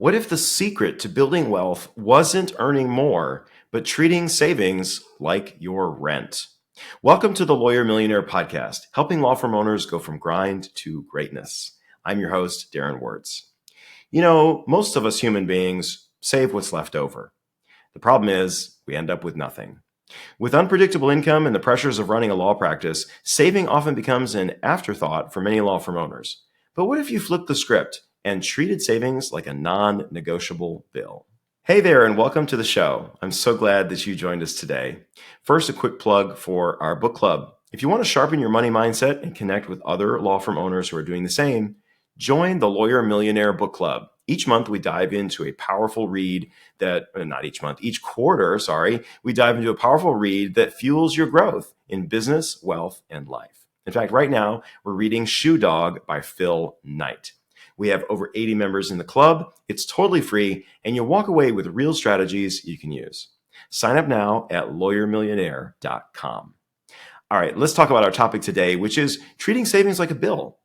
What if the secret to building wealth wasn't earning more, but treating savings like your rent? Welcome to the Lawyer Millionaire Podcast, helping law firm owners go from grind to greatness. I'm your host, Darren Wurz. Most of us human beings save what's left over. The problem is we end up with nothing. With unpredictable income and the pressures of running a law practice, saving often becomes an afterthought for many law firm owners. But what if you flipped the script and treated savings like a non-negotiable bill? Hey there, and welcome to the show. I'm so glad that you joined us today. First, a quick plug for our book club. If you want to sharpen your money mindset and connect with other law firm owners who are doing the same, join the Lawyer Millionaire Book Club. Each month, we dive into a powerful read each quarter, we dive into a powerful read that fuels your growth in business, wealth, and life. In fact, right now, we're reading Shoe Dog by Phil Knight. We have over 80 members in the club. It's totally free, and you'll walk away with real strategies you can use. Sign up now at lawyermillionaire.com. All right, let's talk about our topic today, which is treating savings like a bill.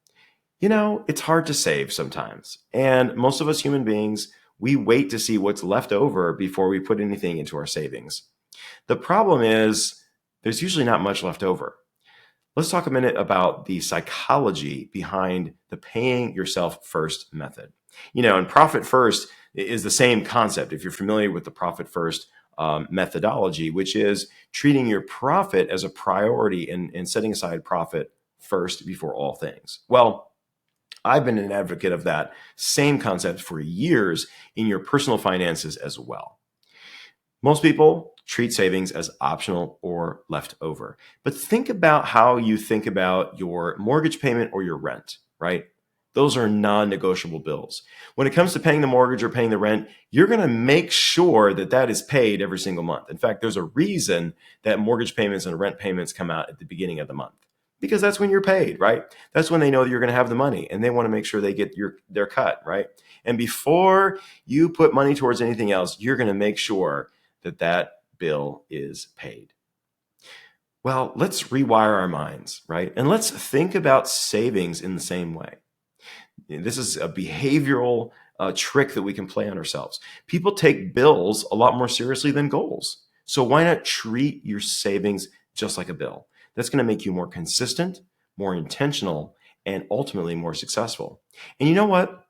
It's hard to save sometimes. And most of us human beings, we wait to see what's left over before we put anything into our savings. The problem is there's usually not much left over. Let's talk a minute about the psychology behind the paying yourself first method. And profit first is the same concept. If you're familiar with the profit first methodology, which is treating your profit as a priority and setting aside profit first before all things. Well, I've been an advocate of that same concept for years in your personal finances as well. Most people treat savings as optional or left over. But think about how you think about your mortgage payment or your rent, right? Those are non-negotiable bills. When it comes to paying the mortgage or paying the rent, you're going to make sure that that is paid every single month. In fact, there's a reason that mortgage payments and rent payments come out at the beginning of the month. Because that's when you're paid, right? That's when they know that you're going to have the money and they want to make sure they get their cut, right? And before you put money towards anything else, you're going to make sure that that bill is paid. Well, let's rewire our minds, right? And let's think about savings in the same way. This is a behavioral trick that we can play on ourselves. People take bills a lot more seriously than goals. So why not treat your savings just like a bill? That's going to make you more consistent, more intentional, and ultimately more successful. And you know what?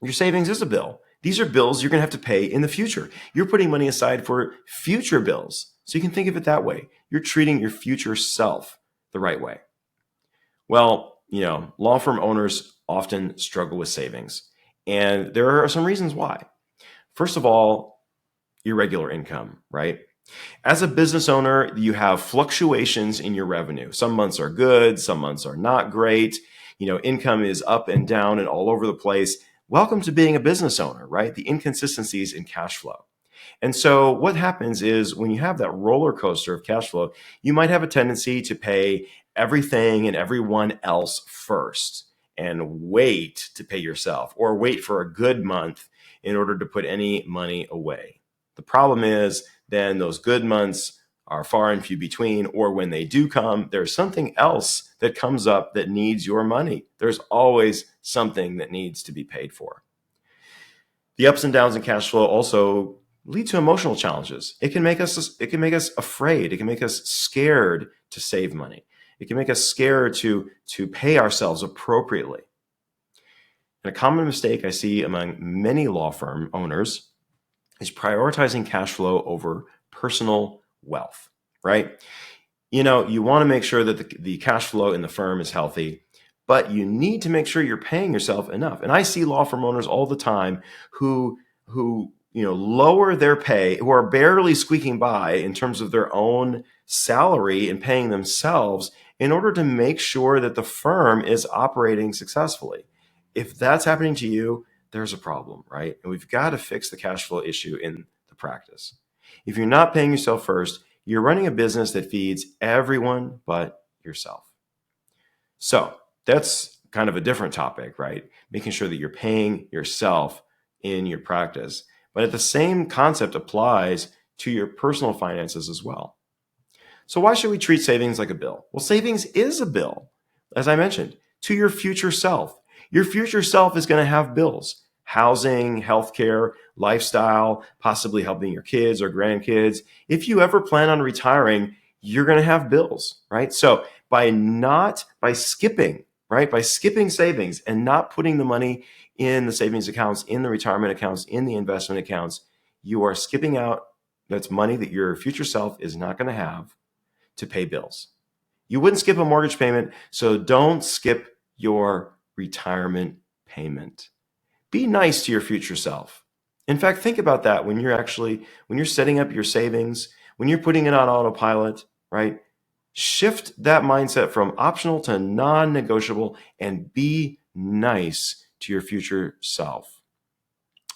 Your savings is a bill. These are bills you're going to have to pay in the future. You're putting money aside for future bills. So you can think of it that way. You're treating your future self the right way. Well, law firm owners often struggle with savings. And there are some reasons why. First of all, irregular income, right? As a business owner, you have fluctuations in your revenue. Some months are good, some months are not great. Income is up and down and all over the place. Welcome to being a business owner, right? The inconsistencies in cash flow. And so what happens is when you have that roller coaster of cash flow, you might have a tendency to pay everything and everyone else first and wait to pay yourself or wait for a good month in order to put any money away. The problem is then those good months are far and few between, or when they do come, there's something else that comes up that needs your money. There's always something that needs to be paid for. The ups and downs in cash flow also lead to emotional challenges. It can make us afraid. It can make us scared to save money. It can make us scared to pay ourselves appropriately. And a common mistake I see among many law firm owners is prioritizing cash flow over personal wealth, right? You want to make sure that the cash flow in the firm is healthy, but you need to make sure you're paying yourself enough. And I see law firm owners all the time who lower their pay, who are barely squeaking by in terms of their own salary and paying themselves in order to make sure that the firm is operating successfully. If that's happening to you, there's a problem, right? And we've got to fix the cash flow issue in the practice. If you're not paying yourself first, you're running a business that feeds everyone but yourself. So that's kind of a different topic, right? Making sure that you're paying yourself in your practice. But the same concept applies to your personal finances as well. So why should we treat savings like a bill? Well, savings is a bill, as I mentioned, to your future self. Your future self is going to have bills. housing, healthcare, lifestyle, possibly helping your kids or grandkids. If you ever plan on retiring, you're going to have bills, right? So by skipping savings and not putting the money in the savings accounts, in the retirement accounts, in the investment accounts, you are skipping out. That's money that your future self is not going to have to pay bills. You wouldn't skip a mortgage payment, so don't skip your retirement payment. Be nice to your future self. In fact, think about that when you're setting up your savings, when you're putting it on autopilot, right? Shift that mindset from optional to non-negotiable and be nice to your future self.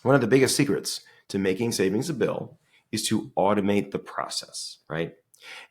One of the biggest secrets to making savings a bill is to automate the process, right?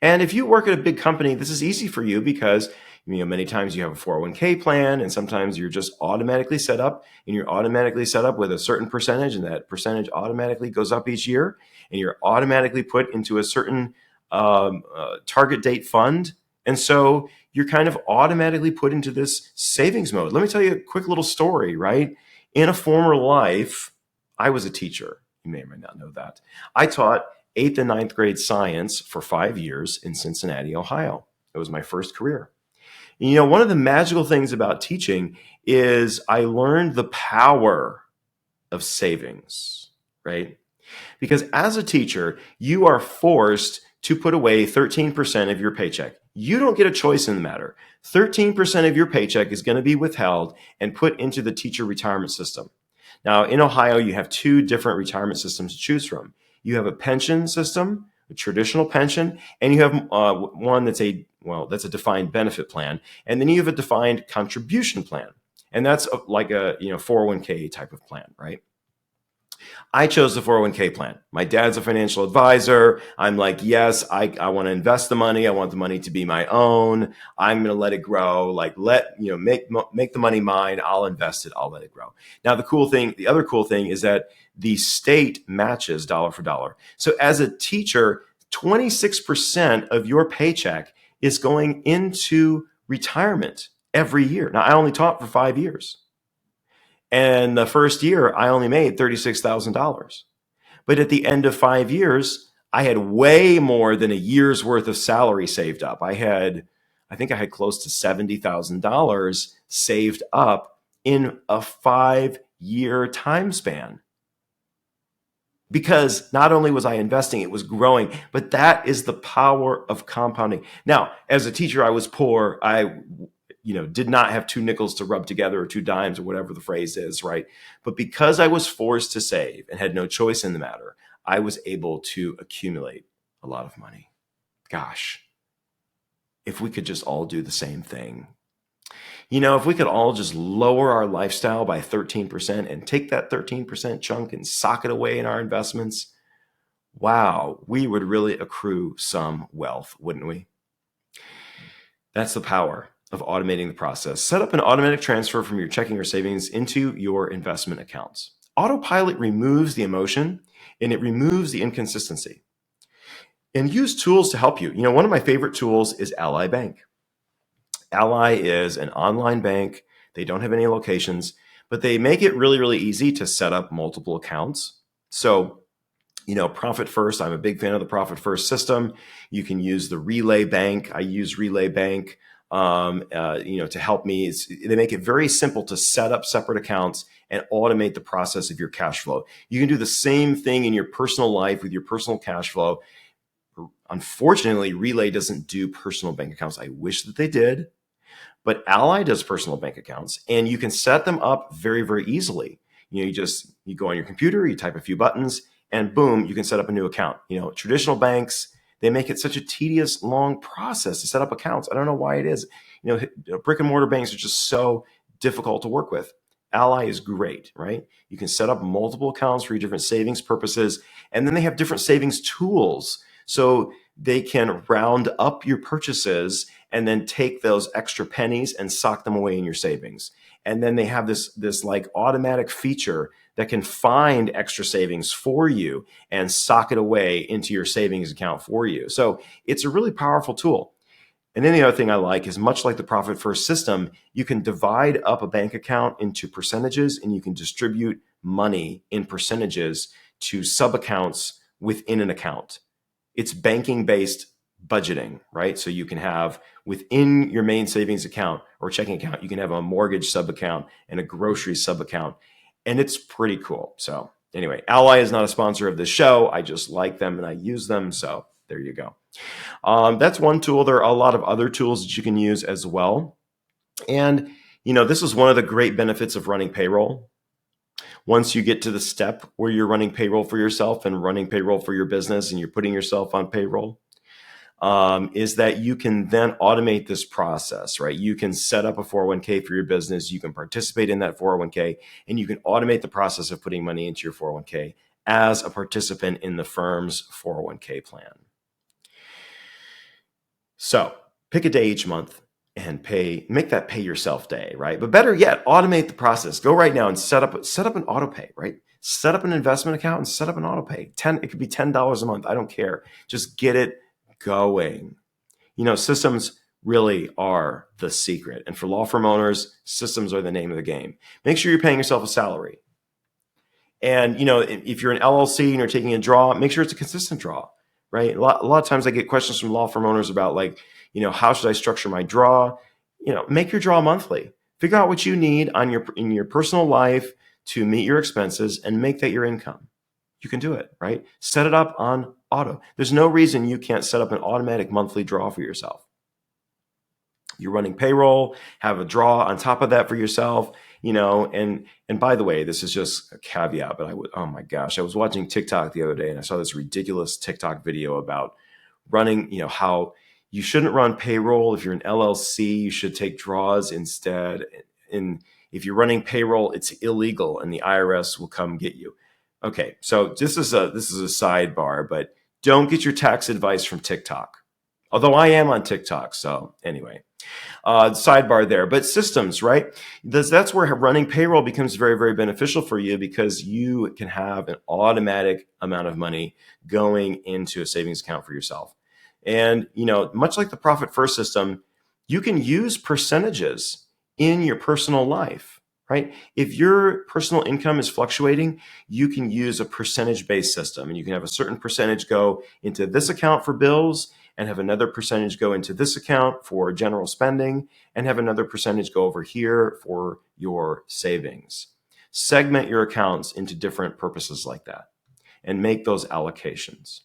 And if you work at a big company, this is easy for you because many times you have a 401k plan, and sometimes you're just automatically set up, and you're automatically set up with a certain percentage, and that percentage automatically goes up each year, and you're automatically put into a certain target date fund. And so you're kind of automatically put into this savings mode. Let me tell you a quick little story, right? In a former life, I was a teacher. You may or may not know that. I taught 8th and 9th grade science for 5 years in Cincinnati, Ohio. It was my first career. One of the magical things about teaching is I learned the power of savings, right? Because as a teacher, you are forced to put away 13% of your paycheck. You don't get a choice in the matter. 13% of your paycheck is going to be withheld and put into the teacher retirement system. Now, in Ohio, you have 2 different retirement systems to choose from. You have a pension system, a traditional pension, and you have one that's a defined benefit plan. And then you have a defined contribution plan. And that's like a 401k type of plan, right? I chose the 401k plan. My dad's a financial advisor. I'm like, yes, I want to invest the money. I want the money to be my own. I'm going to let it grow. Like make the money mine. I'll invest it. I'll let it grow. Now, the other cool thing is that the state matches dollar for dollar. So as a teacher, 26% of your paycheck is going into retirement every year. Now, I only taught for 5 years. And the first year, I only made $36,000. But at the end of 5 years, I had way more than a year's worth of salary saved up. I think I had close to $70,000 saved up in a 5-year time span. Because not only was I investing, it was growing. But that is the power of compounding. Now, as a teacher, I was poor. I did not have 2 nickels to rub together or 2 dimes or whatever the phrase is, right? But because I was forced to save and had no choice in the matter, I was able to accumulate a lot of money. Gosh, if we could just all do the same thing. If we could all just lower our lifestyle by 13% and take that 13% chunk and sock it away in our investments, wow, we would really accrue some wealth, wouldn't we? That's the power of automating the process. Set up an automatic transfer from your checking or savings into your investment accounts. Autopilot removes the emotion and it removes the inconsistency. And use tools to help you. One of my favorite tools is Ally Bank. Ally is an online bank. They don't have any locations, but they make it really, really easy to set up multiple accounts. So, Profit First, I'm a big fan of the Profit First system. You can use the Relay Bank. I use Relay Bank. To help me. They make it very simple to set up separate accounts and automate the process of your cash flow. You can do the same thing in your personal life with your personal cash flow. Unfortunately, Relay doesn't do personal bank accounts. I wish that they did, but Ally does personal bank accounts, and you can set them up very, very easily. You go on your computer, you type a few buttons, and boom, you can set up a new account. Traditional banks, they make it such a tedious, long process to set up accounts. I don't know why it is. Brick and mortar banks are just so difficult to work with. Ally is great, right? You can set up multiple accounts for your different savings purposes, and then they have different savings tools. So they can round up your purchases and then take those extra pennies and sock them away in your savings. And then they have this like automatic feature that can find extra savings for you and sock it away into your savings account for you. So it's a really powerful tool. And then the other thing I like is, much like the Profit First system, you can divide up a bank account into percentages and you can distribute money in percentages to sub-accounts within an account. It's banking-based budgeting, right? So you can have within your main savings account or checking account, you can have a mortgage sub-account and a grocery sub-account. And it's pretty cool. So anyway, Ally is not a sponsor of this show. I just like them and I use them. So there you go. That's one tool. There are a lot of other tools that you can use as well. And, this is one of the great benefits of running payroll. Once you get to the step where you're running payroll for yourself and running payroll for your business and you're putting yourself on payroll, is that you can then automate this process, right? You can set up a 401k for your business. You can participate in that 401k, and you can automate the process of putting money into your 401k as a participant in the firm's 401k plan. So pick a day each month and make that pay yourself day, right? But better yet, automate the process. Go right now and set up an auto pay, right? Set up an investment account and set up an auto pay. It could be $10 a month. I don't care. Just get it going. Systems really are the secret. And for law firm owners, systems are the name of the game. Make sure you're paying yourself a salary. And, if you're an LLC and you're taking a draw, make sure it's a consistent draw, right? A lot of times I get questions from law firm owners about how should I structure my draw? Make your draw monthly. Figure out what you need in your personal life to meet your expenses and make that your income. You can do it, right? Set it up on auto. There's no reason you can't set up an automatic monthly draw for yourself. You're running payroll, have a draw on top of that for yourself, and by the way, this is just a caveat, but oh my gosh, I was watching TikTok the other day and I saw this ridiculous TikTok video about running, how you shouldn't run payroll. If you're an LLC, you should take draws instead. And if you're running payroll, it's illegal and the IRS will come get you. Okay, so this is a sidebar, but don't get your tax advice from TikTok. Although I am on TikTok, so anyway, sidebar there. But systems, right? That's where running payroll becomes very, very beneficial for you because you can have an automatic amount of money going into a savings account for yourself. And, much like the Profit First system, you can use percentages in your personal life, right? If your personal income is fluctuating, you can use a percentage-based system, and you can have a certain percentage go into this account for bills and have another percentage go into this account for general spending and have another percentage go over here for your savings. Segment your accounts into different purposes like that and make those allocations.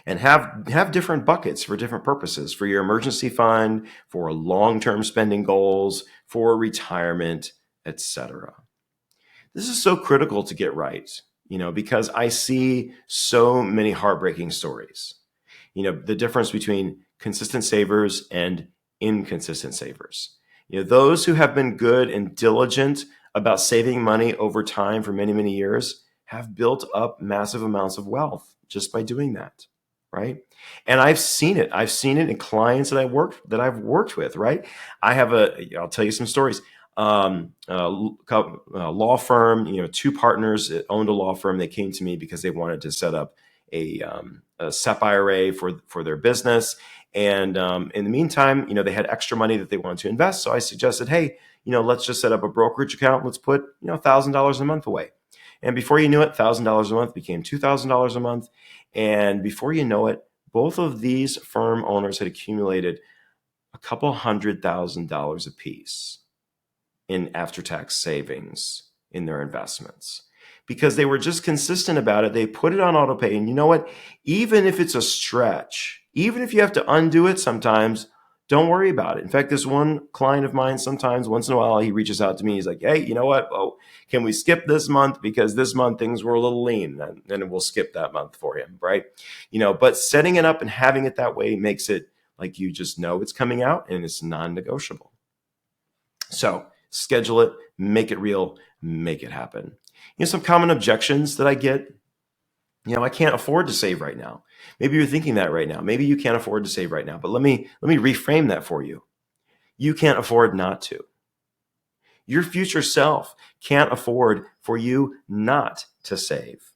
And have different buckets for different purposes, for your emergency fund, for long-term spending goals, for retirement, etc. This is so critical to get right, because I see so many heartbreaking stories. The difference between consistent savers and inconsistent savers. Those who have been good and diligent about saving money over time for many, many years have built up massive amounts of wealth just by doing that. Right. And I've seen it. I've seen it in clients that I've worked with. Right. I'll tell you some stories. Law firm, two partners that owned a law firm. They came to me because they wanted to set up a SEP IRA for their business. And in the meantime, they had extra money that they wanted to invest. So I suggested, hey, let's just set up a brokerage account. Let's put, $1,000 a month away. And before you knew it, $1,000 a month became $2,000 a month. And before you know it, both of these firm owners had accumulated a couple $100,000 apiece in after-tax savings in their investments because they were just consistent about it. They put it on auto pay. And you know what? Even if it's a stretch, even if you have to undo it sometimes, don't worry about it. In fact, this one client of mine, sometimes once in a while, he reaches out to me. He's like, hey, you know what? Oh, can we skip this month? Because this month things were a little lean. And then we'll skip that month for him, right? But setting it up and having it that way makes it like you just know it's coming out and it's non-negotiable. So schedule it, make it real, make it happen. Some common objections that I get. I can't afford to save right now. Maybe you're thinking that right now. Maybe you can't afford to save right now. But let me reframe that for you. You can't afford not to. Your future self can't afford for you not to save.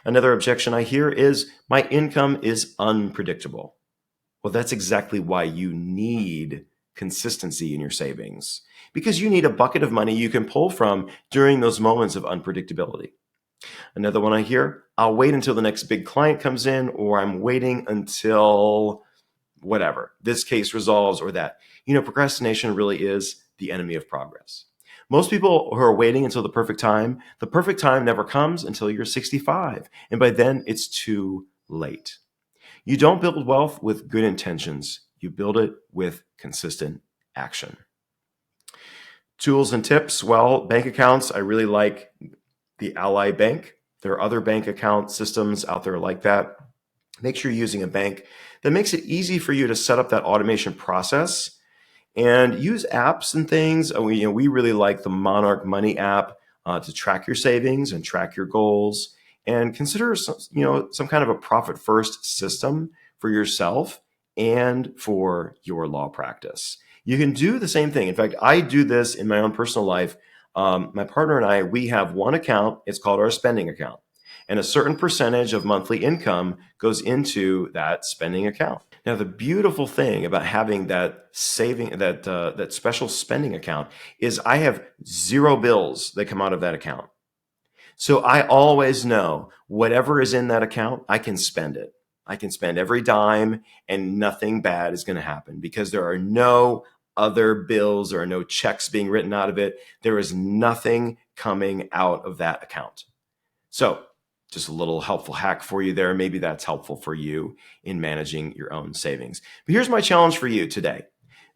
Another objection I hear is my income is unpredictable. Well, that's exactly why you need consistency in your savings, because you need a bucket of money you can pull from during those moments of unpredictability. Another one I hear, I'll wait until the next big client comes in, or I'm waiting until whatever, this case resolves or that. Procrastination really is the enemy of progress. Most people who are waiting until the perfect time never comes until you're 65. And by then it's too late. You don't build wealth with good intentions. You build it with consistent action. Tools and tips. Well, bank accounts. I really like the Ally Bank. There are other bank account systems out there like that. Make sure you're using a bank that makes it easy for you to set up that automation process and use apps and things. We really like the Monarch Money app to track your savings and track your goals, and consider some kind of a profit first system for yourself and for your law practice. You can do the same thing. In fact, I do this in my own personal life. My partner and I, we have one account. It's called our spending account. And a certain percentage of monthly income goes into that spending account. Now, the beautiful thing about having that that special spending account is I have zero bills that come out of that account. So I always know whatever is in that account, I can spend it. I can spend every dime and nothing bad is going to happen because there are no other bills or no checks being written out of it. There is nothing coming out of that account. So just a little helpful hack for you there. Maybe that's helpful for you in managing your own savings. But here's my challenge for you today.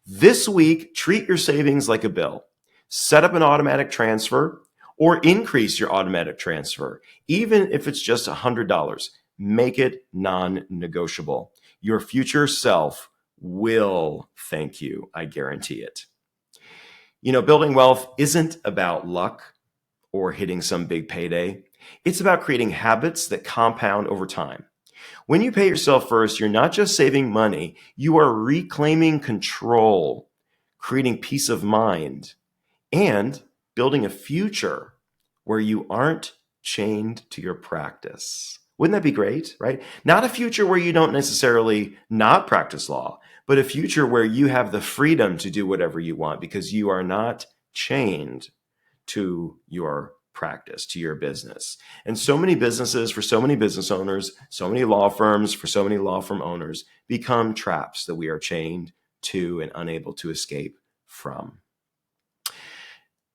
This week, treat your savings like a bill. Set up an automatic transfer or increase your automatic transfer. Even if it's just $100, make it non-negotiable. Your future self will thank you. I guarantee it. Building wealth isn't about luck or hitting some big payday. It's about creating habits that compound over time. When you pay yourself first, you're not just saving money, you are reclaiming control, creating peace of mind, and building a future where you aren't chained to your practice. Wouldn't that be great, right? Not a future where you don't necessarily not practice law, but a future where you have the freedom to do whatever you want because you are not chained to your practice, to your business. And so many businesses, for so many business owners, so many law firms, for so many law firm owners, become traps that we are chained to and unable to escape from.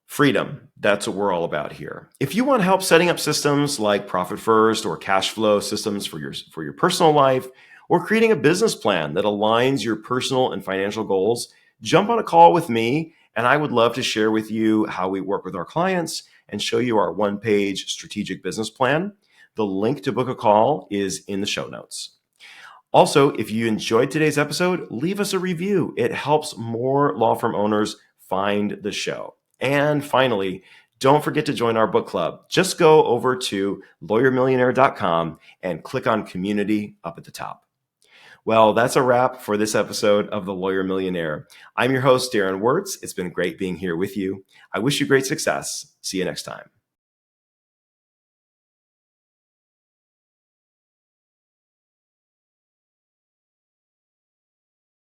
Freedom, that's what we're all about here. If you want help setting up systems like Profit First or cash flow systems for your personal life, or creating a business plan that aligns your personal and financial goals, jump on a call with me, and I would love to share with you how we work with our clients and show you our one-page strategic business plan. The link to book a call is in the show notes. Also, if you enjoyed today's episode, leave us a review. It helps more law firm owners find the show. And finally, don't forget to join our book club. Just go over to lawyermillionaire.com and click on community up at the top. Well, that's a wrap for this episode of The Lawyer Millionaire. I'm your host, Darren Wurz. It's been great being here with you. I wish you great success. See you next time.